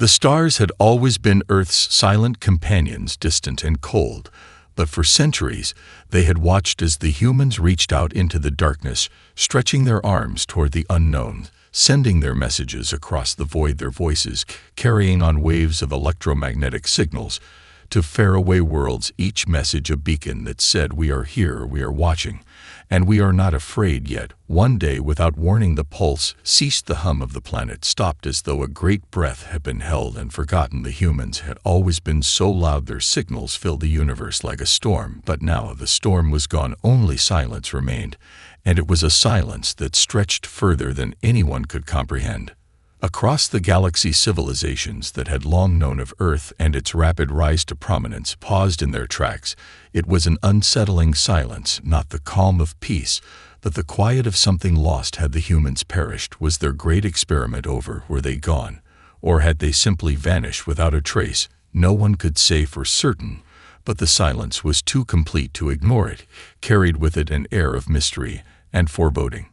The stars had always been Earth's silent companions, distant and cold, but for centuries they had watched as the humans reached out into the darkness, stretching their arms toward the unknown, sending their messages across the void, their voices carrying on waves of electromagnetic signals to faraway worlds, each message a beacon that said, "We are here, we are watching, and we are not afraid yet." One day, without warning, the pulse ceased. The hum of the planet stopped as though a great breath had been held and forgotten. The humans had always been so loud their signals filled the universe like a storm, but now the storm was gone. Only silence remained, and it was a silence that stretched further than anyone could comprehend. Across the galaxy, civilizations that had long known of Earth and its rapid rise to prominence paused in their tracks. It was an unsettling silence, not the calm of peace, but the quiet of something lost. Had the humans perished? Was their great experiment over? Were they gone? Or had they simply vanished without a trace? No one could say for certain, but the silence was too complete to ignore. It carried with it an air of mystery and foreboding.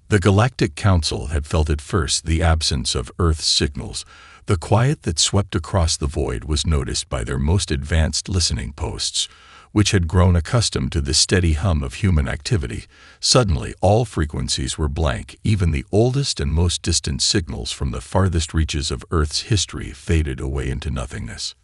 The Galactic Council had felt at first the absence of Earth's signals. The quiet that swept across the void was noticed by their most advanced listening posts, which had grown accustomed to the steady hum of human activity. Suddenly, all frequencies were blank. Even the oldest and most distant signals from the farthest reaches of Earth's history faded away into nothingness.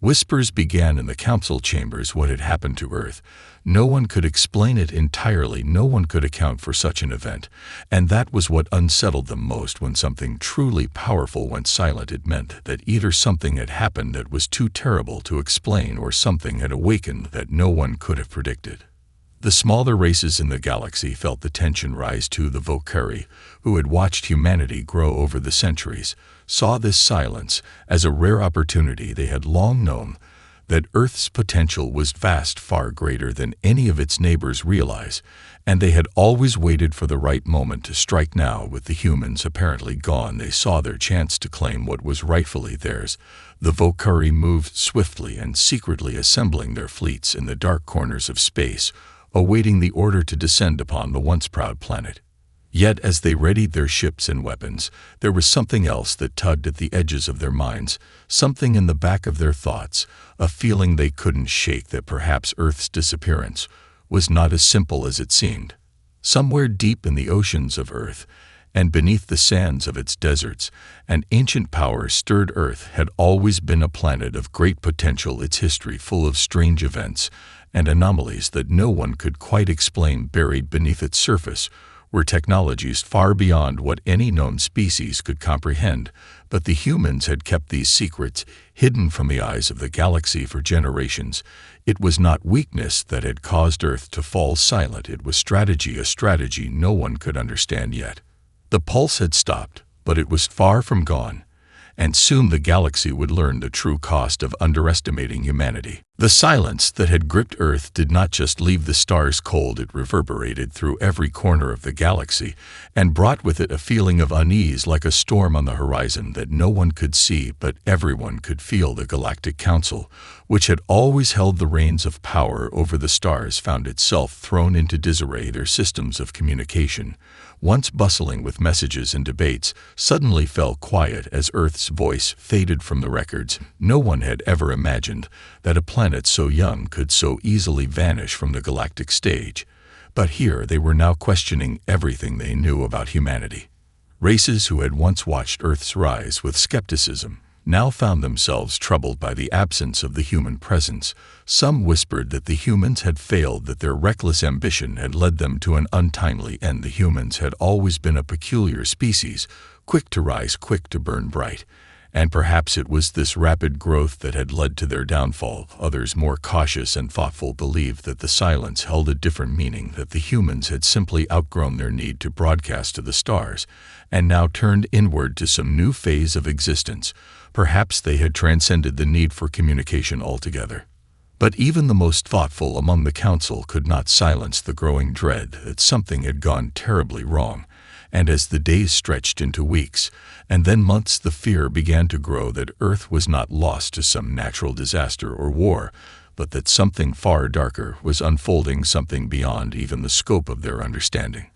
Whispers began in the council chambers. What had happened to Earth? No one could explain it entirely. No one could account for such an event. And that was what unsettled them most. When something truly powerful went silent, it meant that either something had happened that was too terrible to explain, or something had awakened that no one could have predicted. The smaller races in the galaxy felt the tension rise too. The Valkyrie, who had watched humanity grow over the centuries, saw this silence as a rare opportunity. They had long known that Earth's potential was vast, far greater than any of its neighbors realize, and they had always waited for the right moment to strike. Now, with the humans apparently gone, they saw their chance to claim what was rightfully theirs. The Valkyrie moved swiftly and secretly, assembling their fleets in the dark corners of space, awaiting the order to descend upon the once proud planet. Yet as they readied their ships and weapons, there was something else that tugged at the edges of their minds, something in the back of their thoughts, a feeling they couldn't shake, that perhaps Earth's disappearance was not as simple as it seemed. Somewhere deep in the oceans of Earth, and beneath the sands of its deserts, an ancient power stirred. Earth had always been a planet of great potential, its history full of strange events and anomalies that no one could quite explain. Buried beneath its surface were technologies far beyond what any known species could comprehend, but the humans had kept these secrets hidden from the eyes of the galaxy for generations. It was not weakness that had caused Earth to fall silent. It was strategy, a strategy no one could understand yet. The pulse had stopped, but it was far from gone, and soon the galaxy would learn the true cost of underestimating humanity. The silence that had gripped Earth did not just leave the stars cold. It reverberated through every corner of the galaxy and brought with it a feeling of unease, like a storm on the horizon that no one could see, but everyone could feel. The Galactic Council, which had always held the reins of power over the stars, found itself thrown into disarray. Their systems of communication, once bustling with messages and debates, suddenly fell quiet as Earth's voice faded from the records. No one had ever imagined that a planet so young could so easily vanish from the galactic stage. But here they were now questioning everything they knew about humanity. Races who had once watched Earth's rise with skepticism now found themselves troubled by the absence of the human presence. Some whispered that the humans had failed, that their reckless ambition had led them to an untimely end. The humans had always been a peculiar species, quick to rise, quick to burn bright, and perhaps it was this rapid growth that had led to their downfall. Others, more cautious and thoughtful, believed that the silence held a different meaning, that the humans had simply outgrown their need to broadcast to the stars and now turned inward to some new phase of existence. Perhaps they had transcended the need for communication altogether. But even the most thoughtful among the council could not silence the growing dread that something had gone terribly wrong. And as the days stretched into weeks and then months, the fear began to grow that Earth was not lost to some natural disaster or war, but that something far darker was unfolding, something beyond even the scope of their understanding.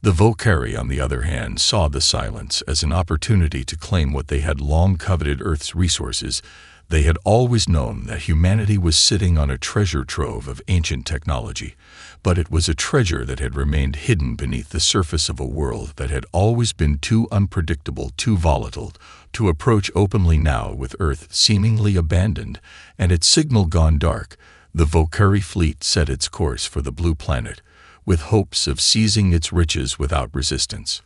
The Volcari, on the other hand, saw the silence as an opportunity to claim what they had long coveted: Earth's resources. They had always known that humanity was sitting on a treasure trove of ancient technology, but it was a treasure that had remained hidden beneath the surface of a world that had always been too unpredictable, too volatile, to approach openly. Now, with Earth seemingly abandoned and its signal gone dark, the Volcari fleet set its course for the Blue Planet, with hopes of seizing its riches without resistance.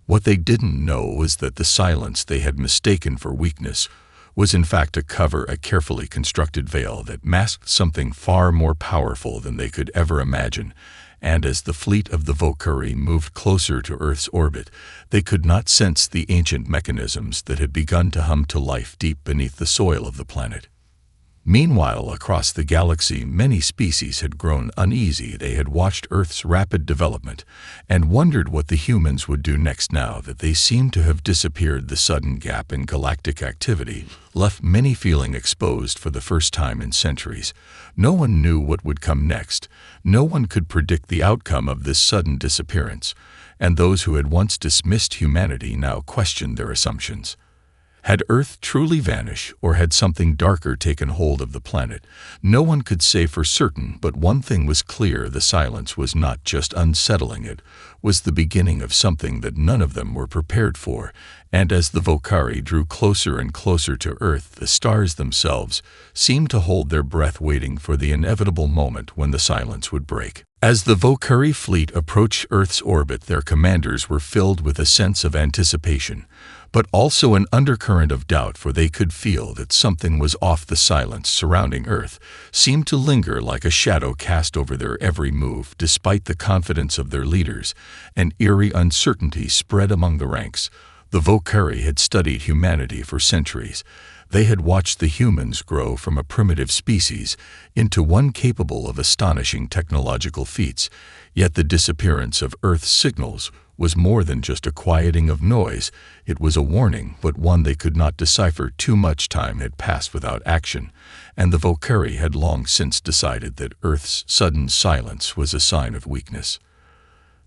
What they didn't know was that the silence they had mistaken for weakness was in fact a cover, a carefully constructed veil that masked something far more powerful than they could ever imagine. And as the fleet of the Volcari moved closer to Earth's orbit, they could not sense the ancient mechanisms that had begun to hum to life deep beneath the soil of the planet. Meanwhile, across the galaxy, many species had grown uneasy. They had watched Earth's rapid development and wondered what the humans would do next. Now that they seemed to have disappeared, the sudden gap in galactic activity left many feeling exposed for the first time in centuries. No one knew what would come next. No one could predict the outcome of this sudden disappearance, and those who had once dismissed humanity now questioned their assumptions. Had Earth truly vanished, or had something darker taken hold of the planet? No one could say for certain, but one thing was clear: the silence was not just unsettling, it was the beginning of something that none of them were prepared for. And as the Volcari drew closer and closer to Earth, the stars themselves seemed to hold their breath, waiting for the inevitable moment when the silence would break. As the Volcari fleet approached Earth's orbit, their commanders were filled with a sense of anticipation, but also an undercurrent of doubt, for they could feel that something was off. The silence surrounding Earth seemed to linger like a shadow cast over their every move. Despite the confidence of their leaders, an eerie uncertainty spread among the ranks. The Volcari had studied humanity for centuries. They had watched the humans grow from a primitive species into one capable of astonishing technological feats. Yet the disappearance of Earth's signals was more than just a quieting of noise. It was a warning, but one they could not decipher. Too much time had passed without action, and the Volcari had long since decided that Earth's sudden silence was a sign of weakness.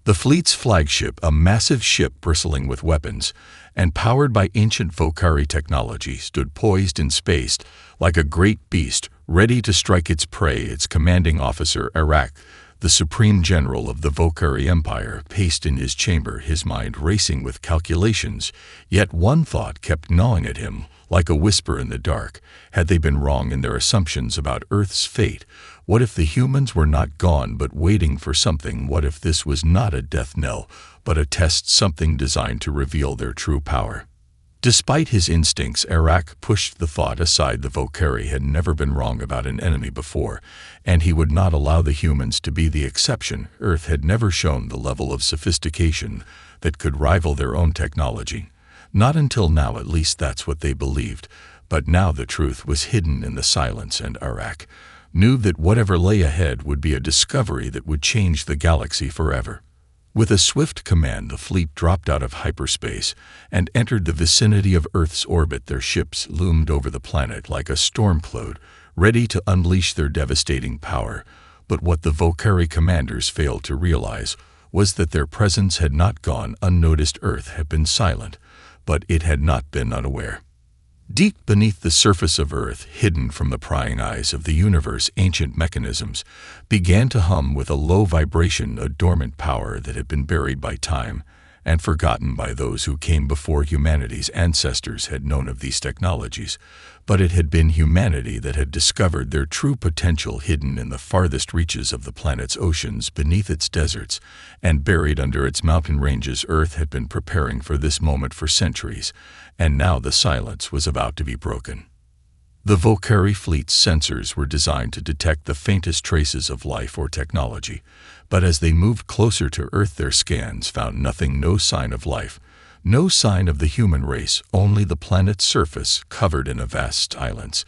The fleet's flagship, a massive ship bristling with weapons and powered by ancient Volcari technology, stood poised in space like a great beast, ready to strike its prey. Its commanding officer, Arak, the supreme general of the Volcari Empire, paced in his chamber, his mind racing with calculations. Yet one thought kept gnawing at him, like a whisper in the dark. Had they been wrong in their assumptions about Earth's fate? What if the humans were not gone but waiting for something? What if this was not a death knell, but a test, something designed to reveal their true power? Despite his instincts, Arak pushed the thought aside. The Volcari had never been wrong about an enemy before, and he would not allow the humans to be the exception. Earth had never shown the level of sophistication that could rival their own technology. Not until now, at least that's what they believed. But now the truth was hidden in the silence, and Arak knew that whatever lay ahead would be a discovery that would change the galaxy forever. With a swift command, the fleet dropped out of hyperspace and entered the vicinity of Earth's orbit. Their ships loomed over the planet like a storm cloud, ready to unleash their devastating power. But what the Volcari commanders failed to realize was that their presence had not gone unnoticed. Earth had been silent, but it had not been unaware. Deep beneath the surface of Earth, hidden from the prying eyes of the universe, ancient mechanisms began to hum with a low vibration, a dormant power that had been buried by time and forgotten by those who came before. Humanity's ancestors had known of these technologies, but it had been humanity that had discovered their true potential. Hidden in the farthest reaches of the planet's oceans, beneath its deserts, and buried under its mountain ranges, Earth had been preparing for this moment for centuries, and now the silence was about to be broken. The Volcari fleet's sensors were designed to detect the faintest traces of life or technology, but as they moved closer to Earth, their scans found nothing. No sign of life, no sign of the human race, only the planet's surface covered in a vast silence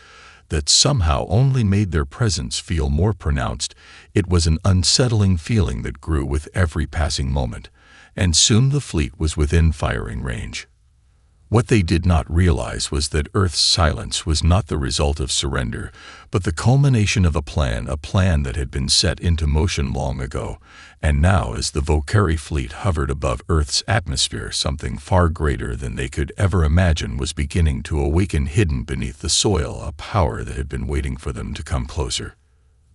that somehow only made their presence feel more pronounced. It was an unsettling feeling that grew with every passing moment, and soon the fleet was within firing range. What they did not realize was that Earth's silence was not the result of surrender, but the culmination of a plan that had been set into motion long ago. And now, as the Valkyrie fleet hovered above Earth's atmosphere, something far greater than they could ever imagine was beginning to awaken hidden beneath the soil, a power that had been waiting for them to come closer.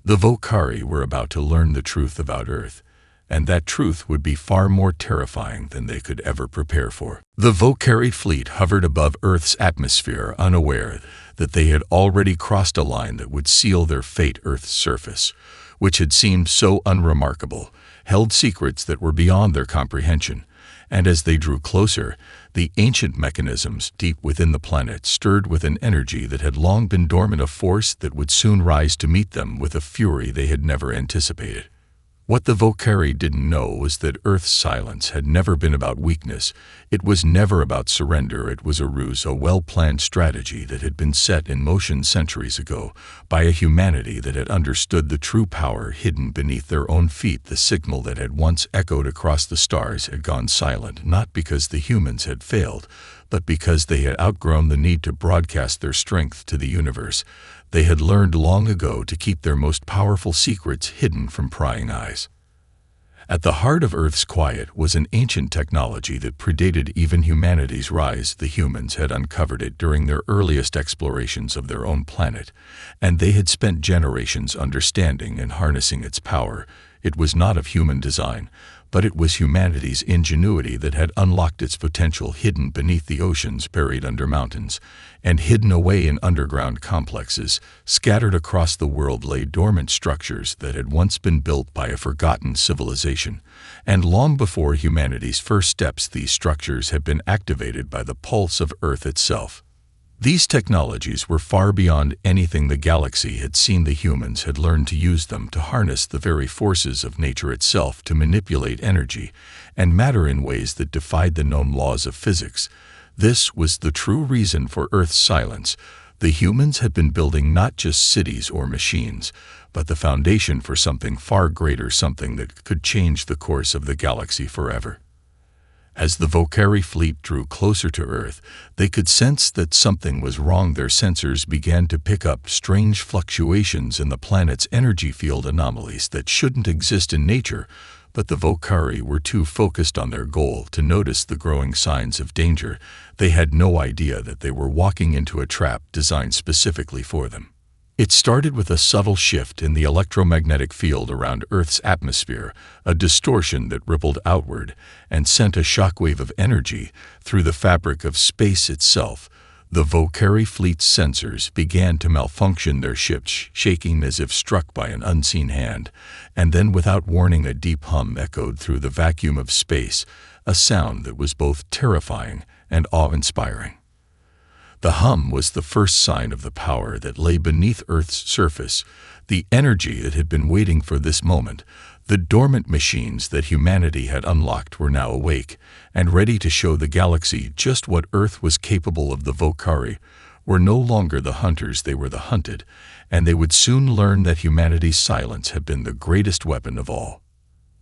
The Valkyrie were about to learn the truth about Earth, and that truth would be far more terrifying than they could ever prepare for. The Valkyrie fleet hovered above Earth's atmosphere, unaware that they had already crossed a line that would seal their fate. Earth's surface, which had seemed so unremarkable, held secrets that were beyond their comprehension, and as they drew closer, the ancient mechanisms deep within the planet stirred with an energy that had long been dormant, a force that would soon rise to meet them with a fury they had never anticipated. What the Valkyrie didn't know was that Earth's silence had never been about weakness. It was never about surrender. It was a ruse, a well-planned strategy that had been set in motion centuries ago by a humanity that had understood the true power hidden beneath their own feet. The signal that had once echoed across the stars had gone silent, not because the humans had failed, but because they had outgrown the need to broadcast their strength to the universe. They had learned long ago to keep their most powerful secrets hidden from prying eyes. At the heart of Earth's quiet was an ancient technology that predated even humanity's rise. The humans had uncovered it during their earliest explorations of their own planet, and they had spent generations understanding and harnessing its power. It was not of human design, but it was humanity's ingenuity that had unlocked its potential. Hidden beneath the oceans, buried under mountains, and hidden away in underground complexes, scattered across the world, lay dormant structures that had once been built by a forgotten civilization. And long before humanity's first steps, these structures had been activated by the pulse of Earth itself. These technologies were far beyond anything the galaxy had seen. The humans had learned to use them to harness the very forces of nature itself, to manipulate energy and matter in ways that defied the known laws of physics. This was the true reason for Earth's silence. The humans had been building not just cities or machines, but the foundation for something far greater, something that could change the course of the galaxy forever. As the Valkyrie fleet drew closer to Earth, they could sense that something was wrong. Their sensors began to pick up strange fluctuations in the planet's energy field, anomalies that shouldn't exist in nature, but the Valkyrie were too focused on their goal to notice the growing signs of danger. They had no idea that they were walking into a trap designed specifically for them. It started with a subtle shift in the electromagnetic field around Earth's atmosphere, a distortion that rippled outward and sent a shockwave of energy through the fabric of space itself. The Valkyrie fleet's sensors began to malfunction, their ships shaking as if struck by an unseen hand, and then without warning a deep hum echoed through the vacuum of space, a sound that was both terrifying and awe-inspiring. The hum was the first sign of the power that lay beneath Earth's surface, the energy that had been waiting for this moment. The dormant machines that humanity had unlocked were now awake and ready to show the galaxy just what Earth was capable of. The Valkyrie were no longer the hunters, they were the hunted, and they would soon learn that humanity's silence had been the greatest weapon of all.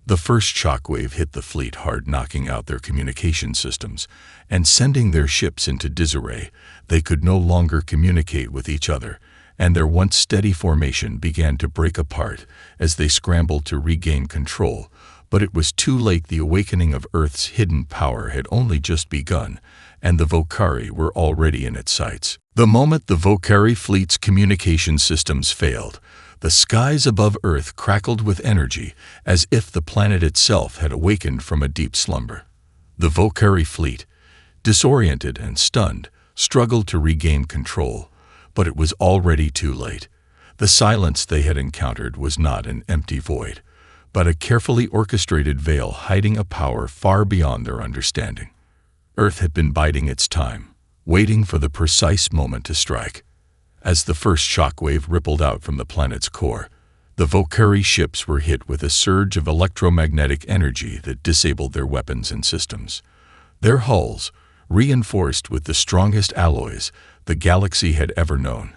The first shockwave hit the fleet hard, knocking out their communication systems and sending their ships into disarray. They could no longer communicate with each other, and their once steady formation began to break apart as they scrambled to regain control. But it was too late. The awakening of Earth's hidden power had only just begun, and the Valkyrie were already in its sights. The moment the Valkyrie fleet's communication systems failed, the skies above Earth crackled with energy, as if the planet itself had awakened from a deep slumber. The Valkyrie fleet, disoriented and stunned, struggled to regain control, but it was already too late. The silence they had encountered was not an empty void, but a carefully orchestrated veil hiding a power far beyond their understanding. Earth had been biding its time, waiting for the precise moment to strike. As the first shockwave rippled out from the planet's core, the Valkyrie ships were hit with a surge of electromagnetic energy that disabled their weapons and systems. Their hulls, reinforced with the strongest alloys the galaxy had ever known,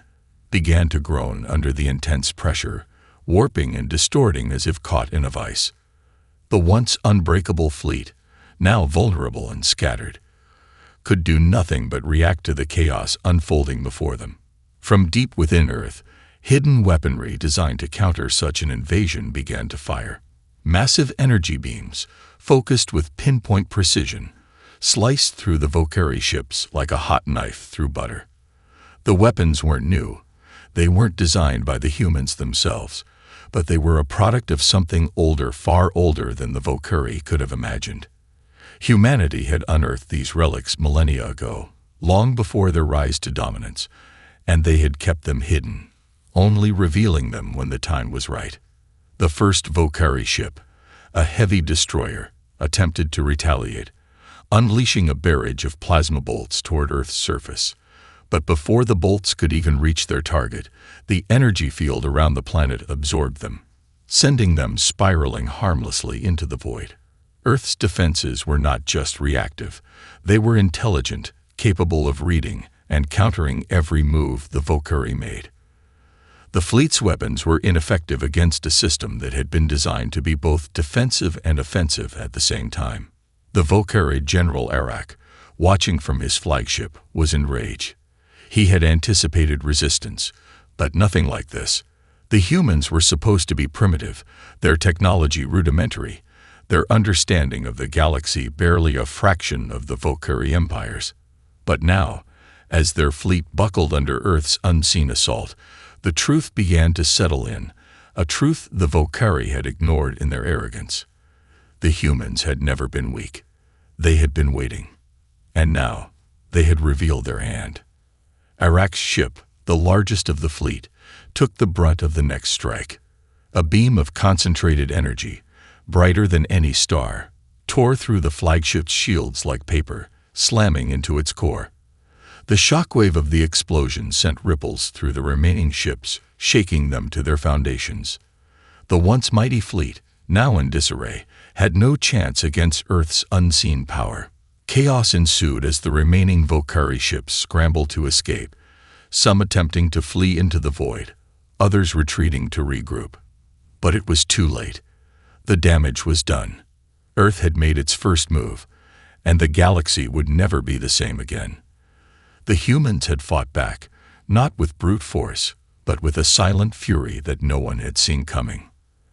began to groan under the intense pressure, warping and distorting as if caught in a vice. The once unbreakable fleet, now vulnerable and scattered, could do nothing but react to the chaos unfolding before them. From deep within Earth, hidden weaponry designed to counter such an invasion began to fire. Massive energy beams, focused with pinpoint precision, sliced through the Valkyrie ships like a hot knife through butter. The weapons weren't new. They weren't designed by the humans themselves, but they were a product of something older, far older than the Valkyrie could have imagined. Humanity had unearthed these relics millennia ago, long before their rise to dominance, and they had kept them hidden, only revealing them when the time was right. The first Valkyrie ship, a heavy destroyer, attempted to retaliate, unleashing a barrage of plasma bolts toward Earth's surface. But before the bolts could even reach their target, the energy field around the planet absorbed them, sending them spiraling harmlessly into the void. Earth's defenses were not just reactive. They were intelligent, capable of reading and countering every move the Valkyrie made. The fleet's weapons were ineffective against a system that had been designed to be both defensive and offensive at the same time. The Valkyrie General Arak, watching from his flagship, was enraged. He had anticipated resistance, but nothing like this. The humans were supposed to be primitive, their technology rudimentary, their understanding of the galaxy barely a fraction of the Valkyrie Empire's. But now, as their fleet buckled under Earth's unseen assault, the truth began to settle in, a truth the Valkyrie had ignored in their arrogance. The humans had never been weak. They had been waiting. And now, they had revealed their hand. Arak's ship, the largest of the fleet, took the brunt of the next strike. A beam of concentrated energy, brighter than any star, tore through the flagship's shields like paper, slamming into its core. The shockwave of the explosion sent ripples through the remaining ships, shaking them to their foundations. The once mighty fleet, now in disarray, had no chance against Earth's unseen power. Chaos ensued as the remaining Valkyrie ships scrambled to escape, some attempting to flee into the void, others retreating to regroup. But it was too late. The damage was done. Earth had made its first move, and the galaxy would never be the same again. The humans had fought back, not with brute force, but with a silent fury that no one had seen coming.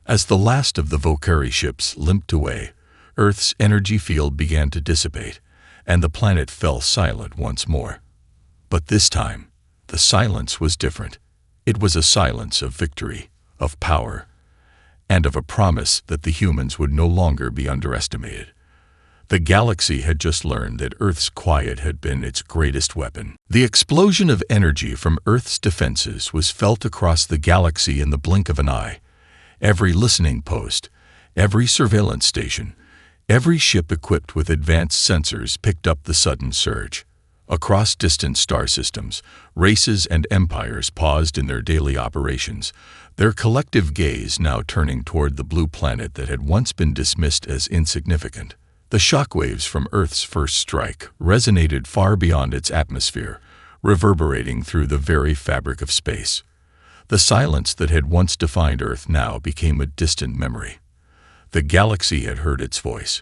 As the last of the Valkyrie ships limped away, Earth's energy field began to dissipate, and the planet fell silent once more. But this time, the silence was different. It was a silence of victory, of power, and of a promise that the humans would no longer be underestimated. The galaxy had just learned that Earth's quiet had been its greatest weapon. The explosion of energy from Earth's defenses was felt across the galaxy in the blink of an eye. Every listening post, every surveillance station, every ship equipped with advanced sensors picked up the sudden surge. Across distant star systems, races and empires paused in their daily operations, their collective gaze now turning toward the blue planet that had once been dismissed as insignificant. The shockwaves from Earth's first strike resonated far beyond its atmosphere, reverberating through the very fabric of space. The silence that had once defined Earth now became a distant memory. The galaxy had heard its voice,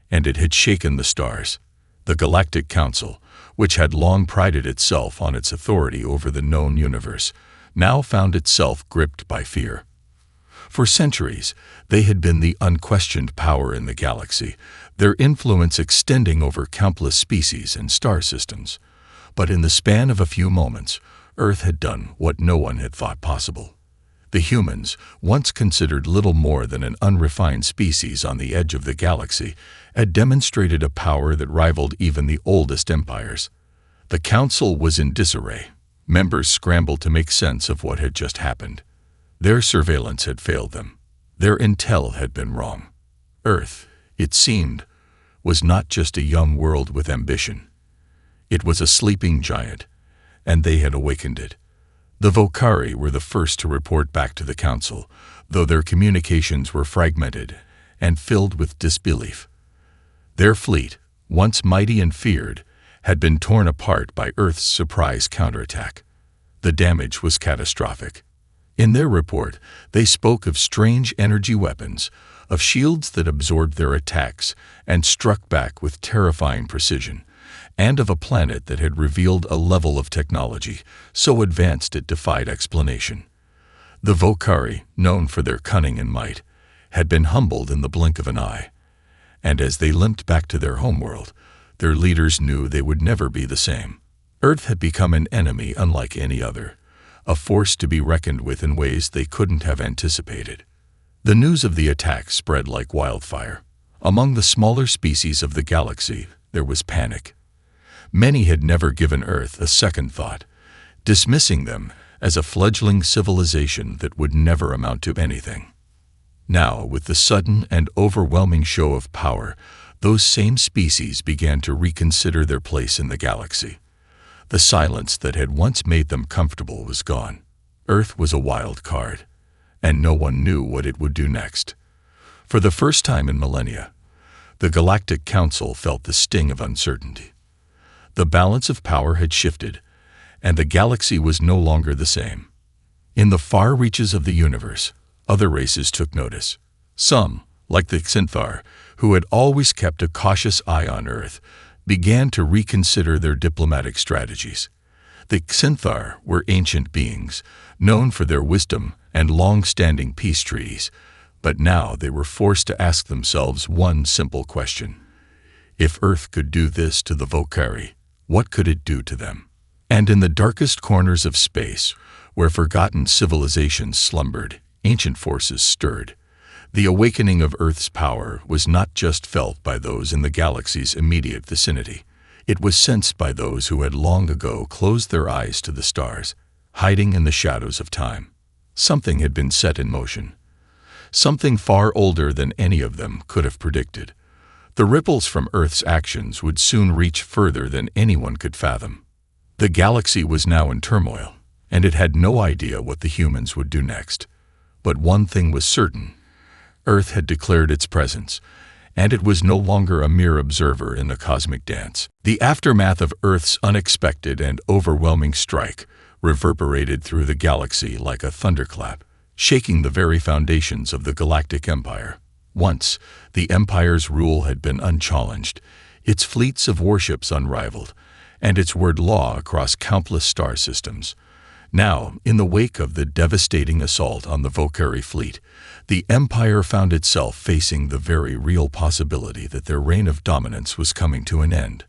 and it had shaken the stars. The Galactic Council, which had long prided itself on its authority over the known universe, now found itself gripped by fear. For centuries, they had been the unquestioned power in the galaxy, their influence extending over countless species and star systems. But in the span of a few moments, Earth had done what no one had thought possible. The humans, once considered little more than an unrefined species on the edge of the galaxy, had demonstrated a power that rivaled even the oldest empires. The Council was in disarray. Members scrambled to make sense of what had just happened. Their surveillance had failed them. Their intel had been wrong. Earth, it seemed, was not just a young world with ambition. It was a sleeping giant, and they had awakened it. The Valkyrie were the first to report back to the Council, though their communications were fragmented and filled with disbelief. Their fleet, once mighty and feared, had been torn apart by Earth's surprise counterattack. The damage was catastrophic. In their report, they spoke of strange energy weapons, of shields that absorbed their attacks and struck back with terrifying precision, and of a planet that had revealed a level of technology so advanced it defied explanation. The Volcari, known for their cunning and might, had been humbled in the blink of an eye, and as they limped back to their homeworld, their leaders knew they would never be the same. Earth had become an enemy unlike any other, a force to be reckoned with in ways they couldn't have anticipated. The news of the attack spread like wildfire. Among the smaller species of the galaxy, there was panic. Many had never given Earth a second thought, dismissing them as a fledgling civilization that would never amount to anything. Now, with the sudden and overwhelming show of power, those same species began to reconsider their place in the galaxy. The silence that had once made them comfortable was gone. Earth was a wild card, and no one knew what it would do next. For the first time in millennia, the Galactic Council felt the sting of uncertainty. The balance of power had shifted, and the galaxy was no longer the same. In the far reaches of the universe, other races took notice. Some, like the Xanthar, who had always kept a cautious eye on Earth, began to reconsider their diplomatic strategies. The Xanthar were ancient beings, known for their wisdom and long-standing peace treaties, but now they were forced to ask themselves one simple question. If Earth could do this to the Volcari, what could it do to them? And in the darkest corners of space, where forgotten civilizations slumbered, ancient forces stirred. The awakening of Earth's power was not just felt by those in the galaxy's immediate vicinity. It was sensed by those who had long ago closed their eyes to the stars, hiding in the shadows of time. Something had been set in motion. Something far older than any of them could have predicted. The ripples from Earth's actions would soon reach further than anyone could fathom. The galaxy was now in turmoil, and it had no idea what the humans would do next. But one thing was certain. Earth had declared its presence, and it was no longer a mere observer in the cosmic dance. The aftermath of Earth's unexpected and overwhelming strike reverberated through the galaxy like a thunderclap, shaking the very foundations of the Galactic Empire. Once, the Empire's rule had been unchallenged, its fleets of warships unrivaled, and its word law across countless star systems. Now, in the wake of the devastating assault on the Volcari fleet, the Empire found itself facing the very real possibility that their reign of dominance was coming to an end.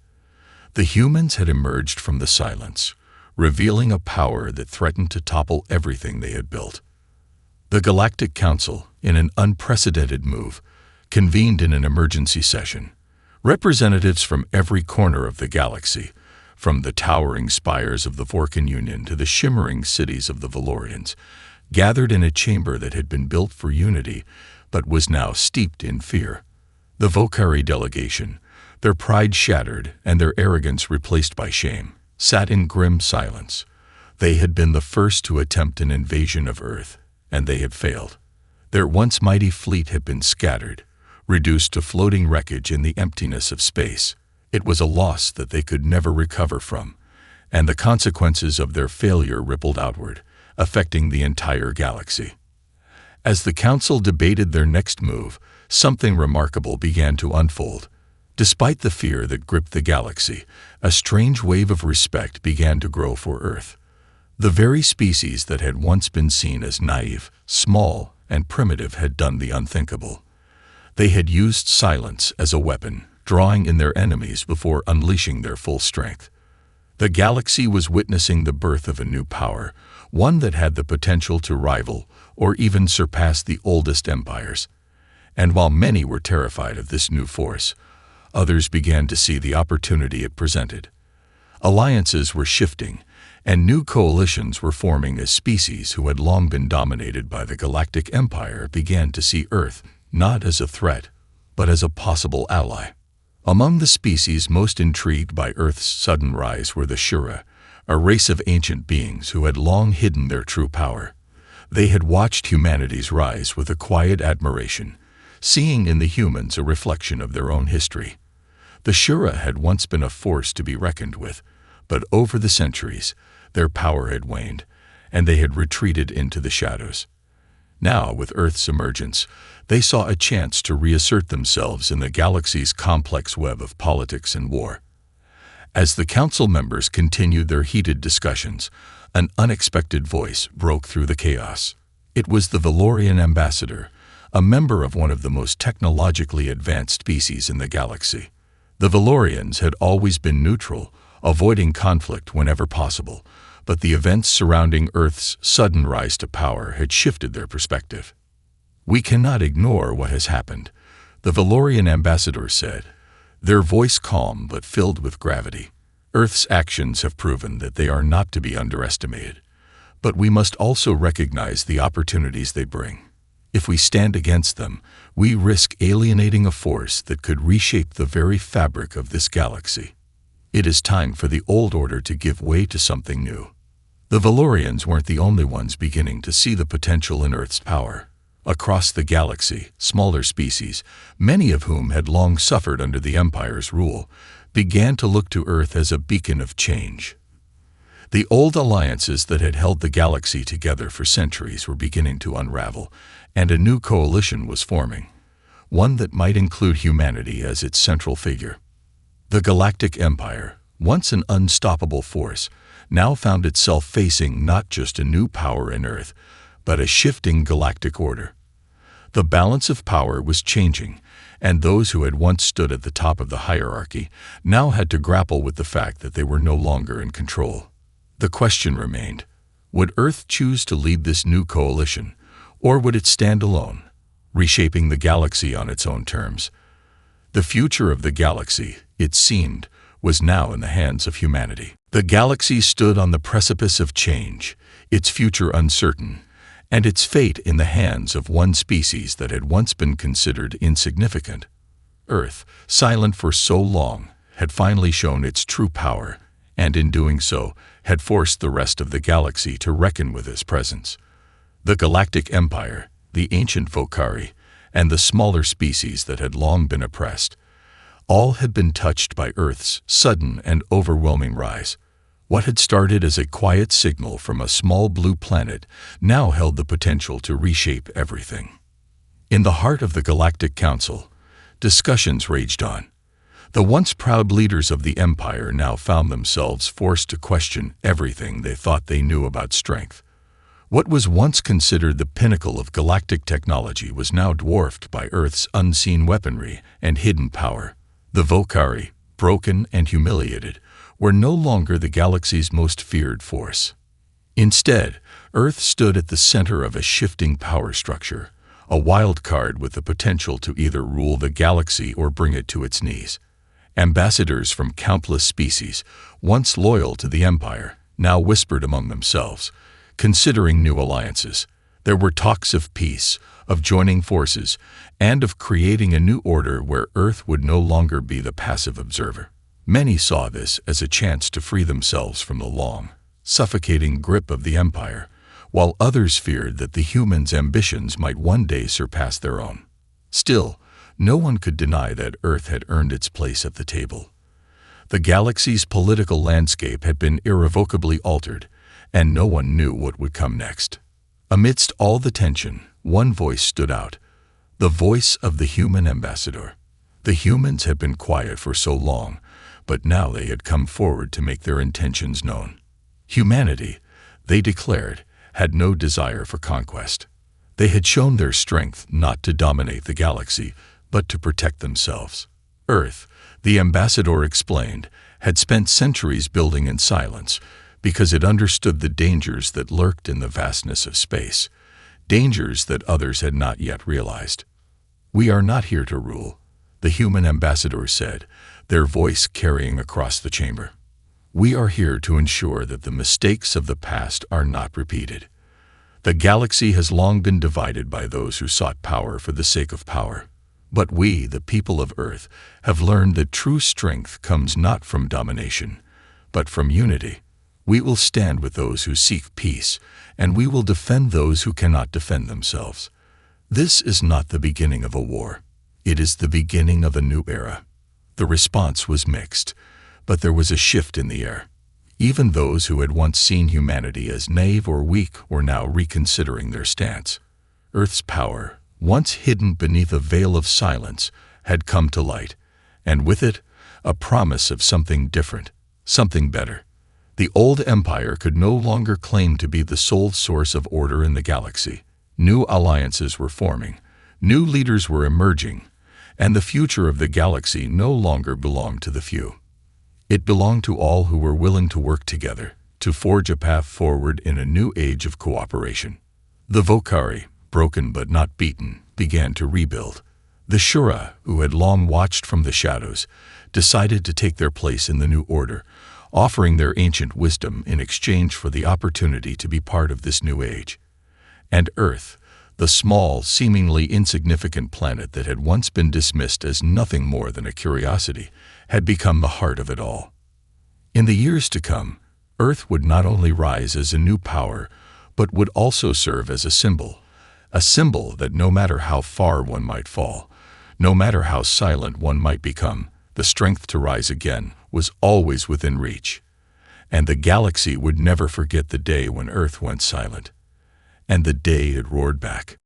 The humans had emerged from the silence, revealing a power that threatened to topple everything they had built. The Galactic Council, in an unprecedented move, convened in an emergency session. Representatives from every corner of the galaxy, from the towering spires of the Vorkan Union to the shimmering cities of the Valorians, gathered in a chamber that had been built for unity, but was now steeped in fear. The Volcari delegation, their pride shattered and their arrogance replaced by shame, sat in grim silence. They had been the first to attempt an invasion of Earth, and they had failed. Their once mighty fleet had been scattered, reduced to floating wreckage in the emptiness of space. It was a loss that they could never recover from, and the consequences of their failure rippled outward, affecting the entire galaxy. As the Council debated their next move, something remarkable began to unfold. Despite the fear that gripped the galaxy, a strange wave of respect began to grow for Earth. The very species that had once been seen as naive, small, and primitive had done the unthinkable. They had used silence as a weapon, drawing in their enemies before unleashing their full strength. The galaxy was witnessing the birth of a new power, one that had the potential to rival or even surpass the oldest empires. And while many were terrified of this new force, others began to see the opportunity it presented. Alliances were shifting, and new coalitions were forming as species who had long been dominated by the Galactic Empire began to see Earth not as a threat, but as a possible ally. Among the species most intrigued by Earth's sudden rise were the Shura, a race of ancient beings who had long hidden their true power. They had watched humanity's rise with a quiet admiration, seeing in the humans a reflection of their own history. The Shura had once been a force to be reckoned with, but over the centuries, their power had waned, and they had retreated into the shadows. Now, with Earth's emergence, they saw a chance to reassert themselves in the galaxy's complex web of politics and war. As the council members continued their heated discussions, an unexpected voice broke through the chaos. It was the Valorian ambassador, a member of one of the most technologically advanced species in the galaxy. The Valorians had always been neutral, avoiding conflict whenever possible, but the events surrounding Earth's sudden rise to power had shifted their perspective. "We cannot ignore what has happened," the Valorian ambassador said, their voice calm but filled with gravity. "Earth's actions have proven that they are not to be underestimated, but we must also recognize the opportunities they bring. If we stand against them, we risk alienating a force that could reshape the very fabric of this galaxy. It is time for the old order to give way to something new." The Valorians weren't the only ones beginning to see the potential in Earth's power. Across the galaxy, smaller species, many of whom had long suffered under the Empire's rule, began to look to Earth as a beacon of change. The old alliances that had held the galaxy together for centuries were beginning to unravel, and a new coalition was forming, one that might include humanity as its central figure. The Galactic Empire, once an unstoppable force, now found itself facing not just a new power in Earth, but a shifting galactic order. The balance of power was changing, and those who had once stood at the top of the hierarchy now had to grapple with the fact that they were no longer in control. The question remained, would Earth choose to lead this new coalition, or would it stand alone, reshaping the galaxy on its own terms? The future of the galaxy, it seemed, was now in the hands of humanity. The galaxy stood on the precipice of change, its future uncertain, and its fate in the hands of one species that had once been considered insignificant. Earth, silent for so long, had finally shown its true power, and in doing so, had forced the rest of the galaxy to reckon with its presence. The Galactic Empire, the ancient Vocari, and the smaller species that had long been oppressed, all had been touched by Earth's sudden and overwhelming rise. What had started as a quiet signal from a small blue planet now held the potential to reshape everything. In the heart of the Galactic Council, discussions raged on. The once proud leaders of the Empire now found themselves forced to question everything they thought they knew about strength. What was once considered the pinnacle of galactic technology was now dwarfed by Earth's unseen weaponry and hidden power. The Vocari, broken and humiliated, were no longer the galaxy's most feared force. Instead, Earth stood at the center of a shifting power structure, a wild card with the potential to either rule the galaxy or bring it to its knees. Ambassadors from countless species, once loyal to the Empire, now whispered among themselves, considering new alliances. There were talks of peace, of joining forces, and of creating a new order where Earth would no longer be the passive observer. Many saw this as a chance to free themselves from the long, suffocating grip of the Empire, while others feared that the humans' ambitions might one day surpass their own. Still, no one could deny that Earth had earned its place at the table. The galaxy's political landscape had been irrevocably altered, and no one knew what would come next. Amidst all the tension, one voice stood out, the voice of the human ambassador. The humans had been quiet for so long, but now they had come forward to make their intentions known. Humanity, they declared, had no desire for conquest. They had shown their strength not to dominate the galaxy, but to protect themselves. Earth, the ambassador explained, had spent centuries building in silence because it understood the dangers that lurked in the vastness of space, dangers that others had not yet realized. "We are not here to rule," the human ambassador said, their voice carrying across the chamber. "We are here to ensure that the mistakes of the past are not repeated. The galaxy has long been divided by those who sought power for the sake of power. But we, the people of Earth, have learned that true strength comes not from domination, but from unity. We will stand with those who seek peace, and we will defend those who cannot defend themselves. This is not the beginning of a war. It is the beginning of a new era." The response was mixed, but there was a shift in the air. Even those who had once seen humanity as naive or weak were now reconsidering their stance. Earth's power, once hidden beneath a veil of silence, had come to light, and with it, a promise of something different. Something better. The old empire could no longer claim to be the sole source of order in the galaxy. New alliances were forming, new leaders were emerging, and the future of the galaxy no longer belonged to the few. It belonged to all who were willing to work together, to forge a path forward in a new age of cooperation. The Vokari, broken but not beaten, began to rebuild. The Shura, who had long watched from the shadows, decided to take their place in the new order, offering their ancient wisdom in exchange for the opportunity to be part of this new age. And Earth, the small, seemingly insignificant planet that had once been dismissed as nothing more than a curiosity, had become the heart of it all. In the years to come, Earth would not only rise as a new power, but would also serve as a symbol that no matter how far one might fall, no matter how silent one might become, the strength to rise again was always within reach. And the galaxy would never forget the day when Earth went silent, and the day it roared back.